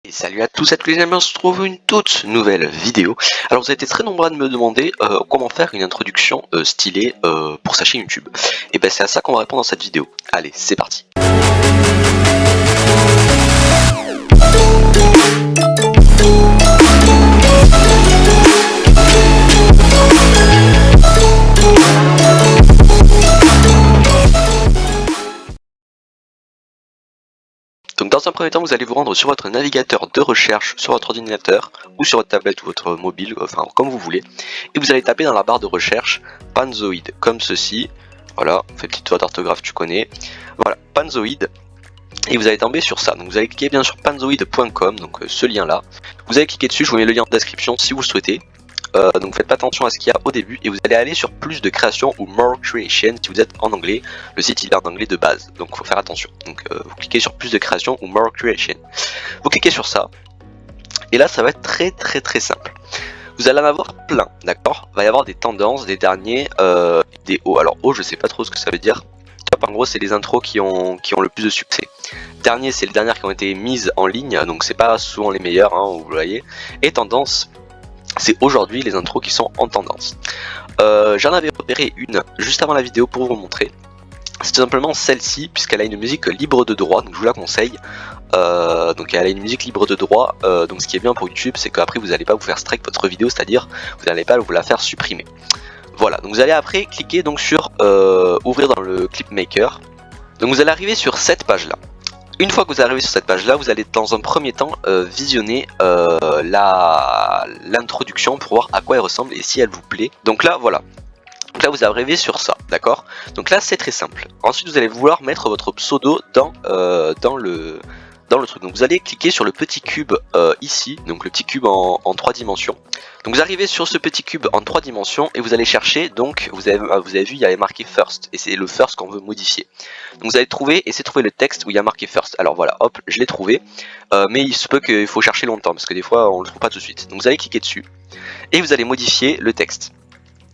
Et salut à tous et à tous les amis, on se trouve une toute nouvelle vidéo. Alors vous avez été très nombreux à me demander comment faire une introduction stylée pour sa chaîne YouTube. Et ben c'est à ça qu'on va répondre dans cette vidéo. Allez, c'est parti. Donc dans un premier temps, vous allez vous rendre sur votre navigateur de recherche, sur votre ordinateur, ou sur votre tablette ou votre mobile, enfin comme vous voulez. Et vous allez taper dans la barre de recherche Panzoid, comme ceci. Voilà, on fait petite faute d'orthographe, tu connais. Voilà, Panzoid. Et vous allez tomber sur ça. Donc vous allez cliquer bien sur panzoid.com, donc ce lien là. Vous allez cliquer dessus, je vous mets le lien en description si vous le souhaitez. Donc faites pas attention à ce qu'il y a au début et vous allez aller sur plus de création ou more creation si vous êtes en anglais. Le site il est en anglais de base, donc faut faire attention. Donc vous cliquez sur plus de création ou more creation. Vous cliquez sur ça et là ça va être très simple. Vous allez en avoir plein, d'accord. Il va y avoir des tendances, des derniers, des hauts. Alors haut je sais pas trop ce que ça veut dire. Top en gros c'est les intros qui ont le plus de succès. Dernier c'est les dernières qui ont été mises en ligne, donc c'est pas souvent les meilleures, hein, vous voyez. Et tendance, c'est aujourd'hui les intros qui sont en tendance. J'en avais repéré une juste avant la vidéo pour vous montrer. C'est tout simplement celle-ci, puisqu'elle a une musique libre de droit, donc je vous la conseille. Donc elle a une musique libre de droit, donc ce qui est bien pour YouTube, c'est qu'après vous n'allez pas vous faire strike votre vidéo, c'est-à-dire vous n'allez pas vous la faire supprimer. Voilà, donc vous allez après cliquer donc sur ouvrir dans le Clipmaker. Donc vous allez arriver sur cette page-là. Une fois que vous arrivez sur cette page là, vous allez dans un premier temps visionner l'introduction pour voir à quoi elle ressemble et si elle vous plaît. Donc là voilà, donc là vous arrivez sur ça, d'accord. Donc là c'est très simple. Ensuite vous allez vouloir mettre votre pseudo dans le truc. Donc vous allez cliquer sur le petit cube ici, donc le petit cube en 3 dimensions. Donc vous arrivez sur ce petit cube en 3 dimensions et vous allez chercher, donc vous avez vu il y avait marqué first et c'est le first qu'on veut modifier. Donc vous allez trouver, essayez de trouver le texte où il y a marqué first. Alors voilà, hop, je l'ai trouvé, mais il se peut qu'il faut chercher longtemps parce que des fois on le trouve pas tout de suite. Donc vous allez cliquer dessus et vous allez modifier le texte.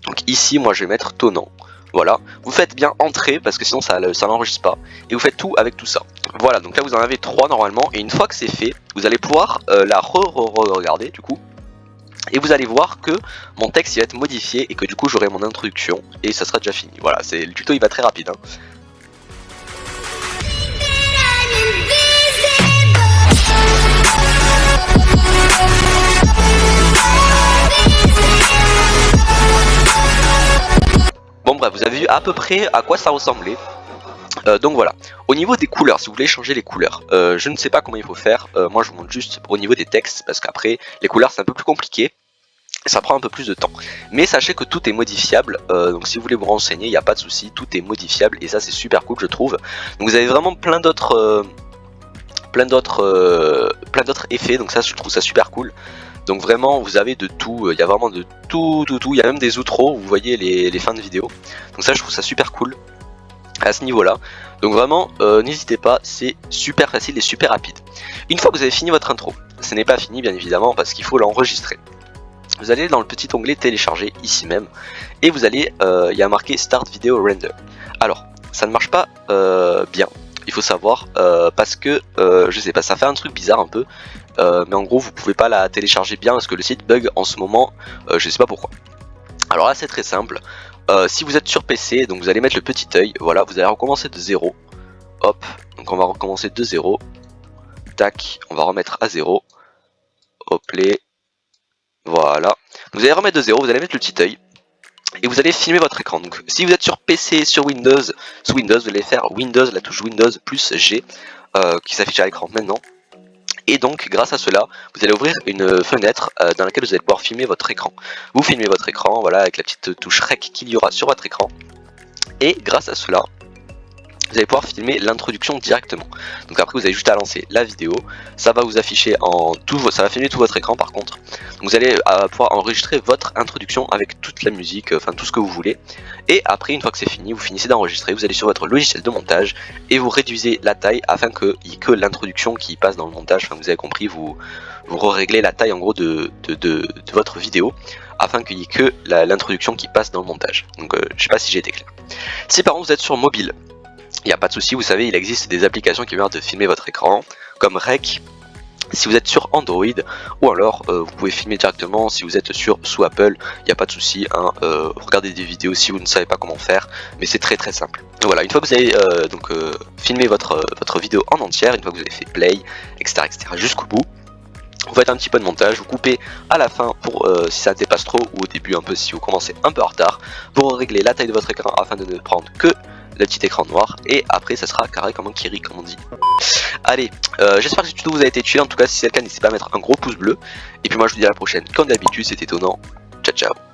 Donc ici moi je vais mettre tonnant. Voilà, vous faites bien entrer parce que sinon ça n'enregistre pas. Et vous faites tout avec tout ça. Voilà, donc là vous en avez 3 normalement. Et une fois que c'est fait, vous allez pouvoir la regarder du coup. Et vous allez voir que mon texte il va être modifié et que du coup j'aurai mon introduction. Et ça sera déjà fini. Voilà, le tuto il va très rapide. Hein. Bon bref, vous avez vu à peu près à quoi ça ressemblait. Donc voilà, au niveau des couleurs, si vous voulez changer les couleurs, je ne sais pas comment il faut faire, moi je vous montre juste au niveau des textes, parce qu'après les couleurs c'est un peu plus compliqué, et ça prend un peu plus de temps. Mais sachez que tout est modifiable, donc si vous voulez vous renseigner, il n'y a pas de souci, tout est modifiable, et ça c'est super cool je trouve. Donc vous avez vraiment plein d'autres effets, donc ça je trouve ça super cool. Donc vraiment vous avez de tout, il y a vraiment de tout, il y a même des outros, vous voyez les fins de vidéo. Donc ça je trouve ça super cool à ce niveau là. Donc vraiment n'hésitez pas, c'est super facile et super rapide. Une fois que vous avez fini votre intro, ce n'est pas fini bien évidemment parce qu'il faut l'enregistrer. Vous allez dans le petit onglet télécharger ici même et vous allez, il y a marqué Start Video Render. Alors ça ne marche pas bien, il faut savoir, parce que je sais pas, ça fait un truc bizarre un peu, mais en gros vous pouvez pas la télécharger bien parce que le site bug en ce moment, je sais pas pourquoi. Alors là c'est très simple, si vous êtes sur PC, donc vous allez mettre le petit œil, voilà, vous allez recommencer de 0, hop, donc on va recommencer de 0, tac, on va remettre à 0, hop les, voilà, vous allez remettre de 0, vous allez mettre le petit œil, et vous allez filmer votre écran. Donc si vous êtes sur PC, sur Windows, sous Windows, vous allez faire Windows, la touche Windows plus G, qui s'affiche à l'écran maintenant. Et donc grâce à cela, vous allez ouvrir une fenêtre dans laquelle vous allez pouvoir filmer votre écran. Vous filmez votre écran, voilà, avec la petite touche REC qu'il y aura sur votre écran. Et grâce à cela, vous allez pouvoir filmer l'introduction directement. Donc après vous avez juste à lancer la vidéo, ça va vous afficher ça va filmer tout votre écran par contre. Donc vous allez pouvoir enregistrer votre introduction avec toute la musique, enfin tout ce que vous voulez. Et après une fois que c'est fini, vous finissez d'enregistrer, vous allez sur votre logiciel de montage et vous réduisez la taille afin qu'il n'y ait que l'introduction qui passe dans le montage. Enfin vous avez compris, vous réglez la taille en gros de votre vidéo afin qu'il n'y ait que l'introduction qui passe dans le montage. Donc je sais pas si j'ai été clair. Si par contre vous êtes sur mobile, il n'y a pas de souci, vous savez, il existe des applications qui permettent de filmer votre écran, comme Rec, si vous êtes sur Android, ou alors vous pouvez filmer directement si vous êtes sous Apple, il n'y a pas de souci, hein, regardez des vidéos si vous ne savez pas comment faire, mais c'est très simple. Donc voilà, une fois que vous avez filmé votre vidéo en entière, une fois que vous avez fait play, etc. jusqu'au bout, vous faites un petit peu de montage, vous coupez à la fin pour si ça dépasse trop, ou au début un peu si vous commencez un peu en retard, pour régler la taille de votre écran afin de ne prendre que le petit écran noir, et après ça sera carré comme un kiri comme on dit. Allez, j'espère que ce tuto vous a été utile, en tout cas si c'est le cas n'hésitez pas à mettre un gros pouce bleu, et puis moi je vous dis à la prochaine, comme d'habitude c'était étonnant, ciao ciao.